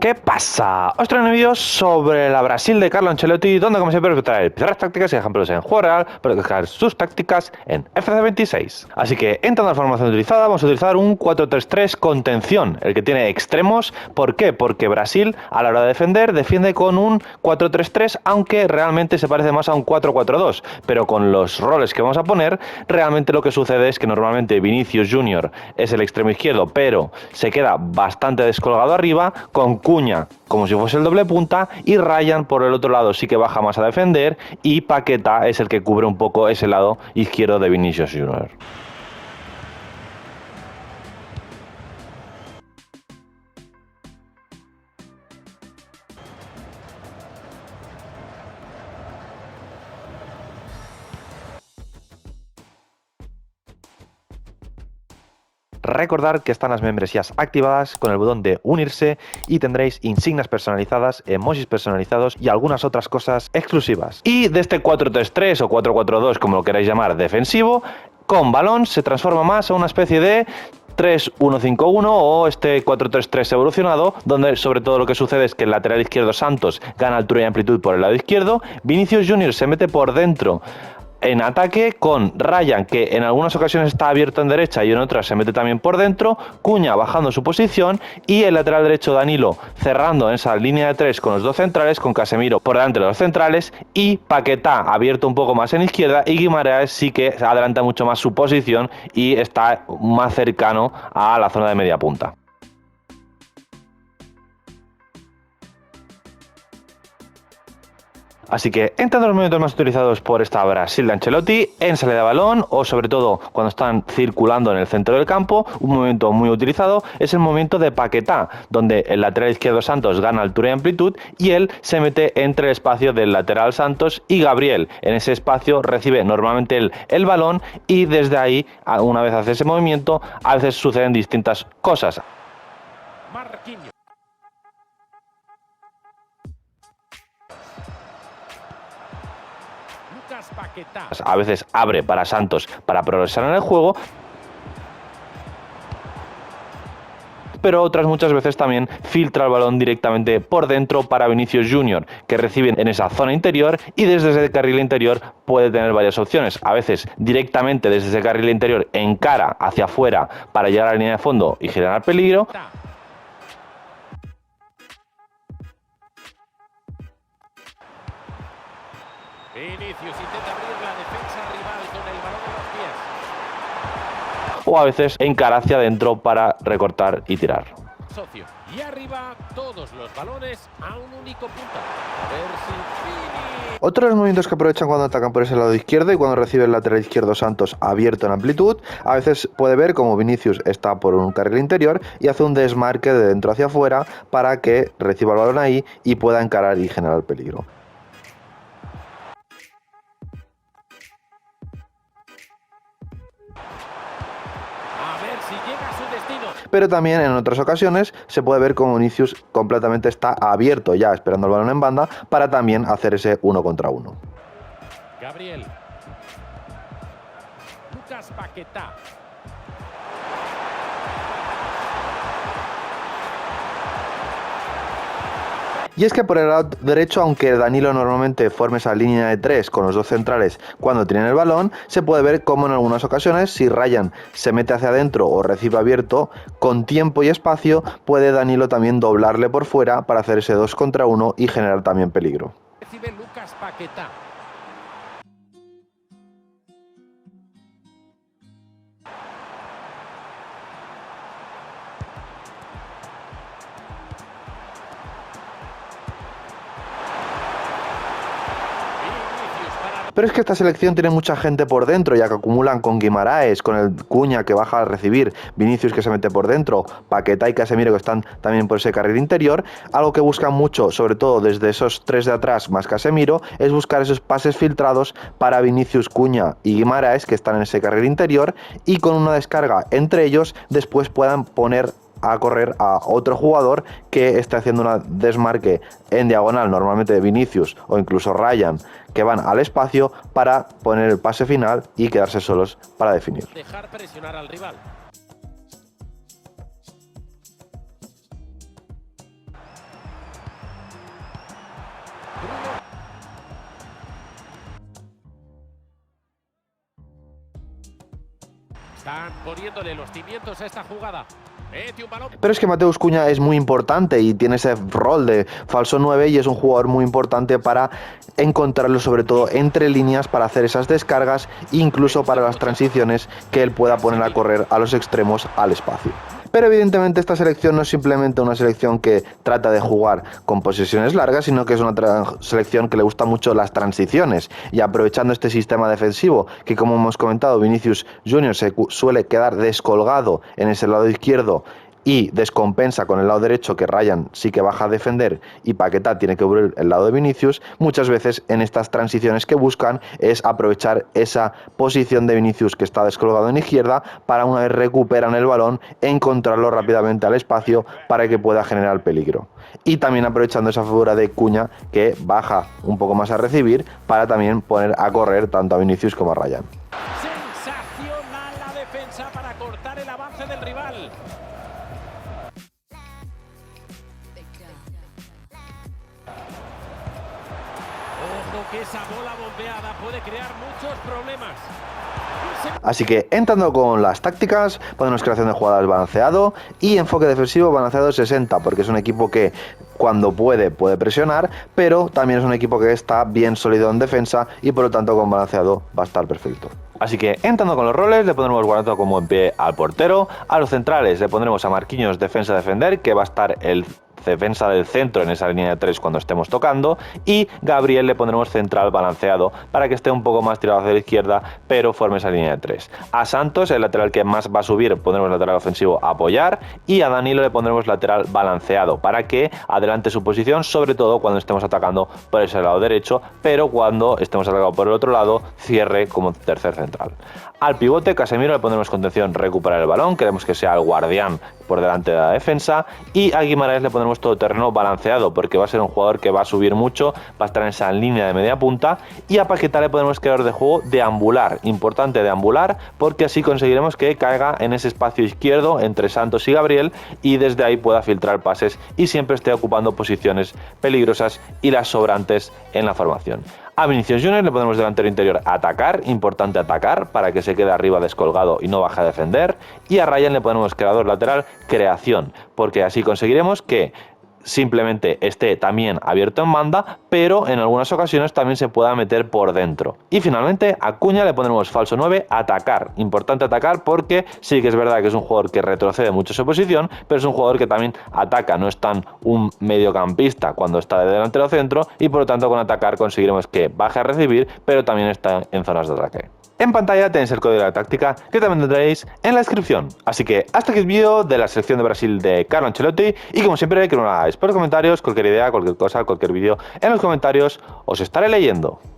¿Qué pasa? Os traigo un vídeo sobre la Brasil de Carlo Ancelotti, donde como siempre os traer pizarras tácticas y ejemplos en juego real para dejar sus tácticas en FC26. Así que entrando a la formación utilizada, vamos a utilizar un 4-3-3 contención, el que tiene extremos. ¿Por qué? Porque Brasil a la hora de defender defiende con un 4-3-3, aunque realmente se parece más a un 4-4-2, pero con los roles que vamos a poner, realmente lo que sucede es que normalmente Vinicius Junior es el extremo izquierdo, pero se queda bastante descolgado arriba, con Cuña como si fuese el doble punta, y Ryan por el otro lado sí que baja más a defender, y Paquetá es el que cubre un poco ese lado izquierdo de Vinicius Junior. Recordad que están las membresías activadas con el botón de unirse y tendréis insignias personalizadas, emojis personalizados y algunas otras cosas exclusivas. Y de este 4-3-3 o 4-4-2, como lo queráis llamar, defensivo, con balón se transforma más a una especie de 3-1-5-1 o este 4-3-3 evolucionado, donde sobre todo lo que sucede es que el lateral izquierdo Santos gana altura y amplitud por el lado izquierdo, Vinicius Junior se mete por dentro en ataque con Ryan, que en algunas ocasiones está abierto en derecha y en otras se mete también por dentro, Cuña bajando su posición y el lateral derecho Danilo cerrando en esa línea de tres con los dos centrales, con Casemiro por delante de los centrales y Paquetá abierto un poco más en izquierda, y Guimaraes sí que adelanta mucho más su posición y está más cercano a la zona de media punta. Así que entrando los movimientos más utilizados por esta Brasil de Ancelotti, en salida de balón o sobre todo cuando están circulando en el centro del campo, un movimiento muy utilizado es el movimiento de Paquetá, donde el lateral izquierdo Santos gana altura y amplitud y él se mete entre el espacio del lateral Santos y Gabriel. En ese espacio recibe normalmente el balón y desde ahí, una vez hace ese movimiento, a veces suceden distintas cosas. Marquinhos. Paquetá. A veces abre para Santos para progresar en el juego, pero otras muchas veces también filtra el balón directamente por dentro para Vinicius Junior, que reciben en esa zona interior y desde ese carril interior puede tener varias opciones. A veces directamente desde ese carril interior encara hacia afuera para llegar a la línea de fondo y generar peligro. Vinicius intenta abrir la defensa rival con el balón en los pies. O a veces encara hacia adentro para recortar y tirar. Socio. Y arriba todos los balones a un único punto. A ver si Otros movimientos que aprovechan cuando atacan por ese lado izquierdo y cuando recibe el lateral izquierdo Santos abierto en amplitud, a veces puede ver como Vinicius está por un carril interior y hace un desmarque de dentro hacia afuera para que reciba el balón ahí y pueda encarar y generar peligro. Pero también en otras ocasiones se puede ver como Vinicius completamente está abierto ya esperando el balón en banda para también hacer ese 1 contra 1. Gabriel. Lucas Paquetá. Y es que por el lado derecho, aunque Danilo normalmente forme esa línea de tres con los dos centrales cuando tienen el balón, se puede ver como en algunas ocasiones, si Ryan se mete hacia adentro o recibe abierto, con tiempo y espacio, puede Danilo también doblarle por fuera para hacer ese 2 contra 1 y generar también peligro. Recibe Lucas Paquetá. Pero es que esta selección tiene mucha gente por dentro, ya que acumulan con Guimaraes, con el Cuña que baja a recibir, Vinicius que se mete por dentro, Paquetá y Casemiro que están también por ese carril interior. Algo que buscan mucho, sobre todo desde esos tres de atrás más Casemiro, es buscar esos pases filtrados para Vinicius, Cuña y Guimaraes que están en ese carril interior, y con una descarga entre ellos después puedan poner a correr a otro jugador que esté haciendo un desmarque en diagonal, normalmente Vinicius o incluso Ryan, que van al espacio para poner el pase final y quedarse solos para definir. Dejar presionar al rival. Están poniéndole los cimientos a esta jugada. Mete un balón. Pero es que Mateus Cunha es muy importante y tiene ese rol de falso 9 y es un jugador muy importante para encontrarlo, sobre todo entre líneas, para hacer esas descargas, incluso para las transiciones que él pueda poner a correr a los extremos al espacio. Pero evidentemente esta selección no es simplemente una selección que trata de jugar con posesiones largas, sino que es una selección que le gusta mucho las transiciones, y aprovechando este sistema defensivo que, como hemos comentado, Vinicius Junior se suele quedar descolgado en ese lado izquierdo y descompensa con el lado derecho, que Ryan sí que baja a defender y Paquetá tiene que cubrir el lado de Vinicius. Muchas veces en estas transiciones que buscan es aprovechar esa posición de Vinicius que está descolgado en izquierda para, una vez recuperan el balón, encontrarlo rápidamente al espacio para que pueda generar peligro. Y también aprovechando esa figura de Cunha que baja un poco más a recibir para también poner a correr tanto a Vinicius como a Ryan. Sensacional la defensa para cortar el avance del rival. Ojo que esa bola bombeada puede crear muchos problemas. Así que entrando con las tácticas, ponemos creación de jugadas balanceado y enfoque defensivo balanceado 60, porque es un equipo que cuando puede presionar, pero también es un equipo que está bien sólido en defensa y por lo tanto con balanceado va a estar perfecto. Así que entrando con los roles, le pondremos guardando como en pie al portero. A los centrales le pondremos a Marquinhos defensa-defender, que va a estar el defensa del centro en esa línea de 3 cuando estemos tocando, y Gabriel le pondremos central balanceado para que esté un poco más tirado hacia la izquierda pero forme esa línea de 3. A Santos, el lateral que más va a subir, pondremos lateral ofensivo a apoyar, y a Danilo le pondremos lateral balanceado para que adelante su posición, sobre todo cuando estemos atacando por ese lado derecho, pero cuando estemos atacando por el otro lado cierre como tercer central. Al pivote Casemiro le pondremos contención recuperar el balón, queremos que sea el guardián por delante de la defensa, y a Guimaraes le pondremos todo terreno balanceado porque va a ser un jugador que va a subir mucho, va a estar en esa línea de media punta, y a Paquetá le podemos crear de juego deambular, importante deambular, porque así conseguiremos que caiga en ese espacio izquierdo entre Santos y Gabriel y desde ahí pueda filtrar pases y siempre esté ocupando posiciones peligrosas y las sobrantes en la formación. A Vinicius Junior le ponemos delantero interior atacar, importante atacar para que se quede arriba descolgado y no baje a defender, y a Ryan le ponemos creador lateral creación, porque así conseguiremos que simplemente esté también abierto en banda, pero en algunas ocasiones también se pueda meter por dentro. Y finalmente a Cunha le pondremos falso 9 atacar, importante atacar porque sí que es verdad que es un jugador que retrocede mucho su posición, pero es un jugador que también ataca, no es tan un mediocampista cuando está de delantero centro, y por lo tanto con atacar conseguiremos que baje a recibir pero también está en zonas de ataque. En pantalla tenéis el código de la táctica que también tendréis en la descripción. Así que hasta aquí el vídeo de la selección de Brasil de Carlo Ancelotti, y como siempre que no lo hagáis por los comentarios, cualquier idea, cualquier cosa, cualquier vídeo en los comentarios os estaré leyendo.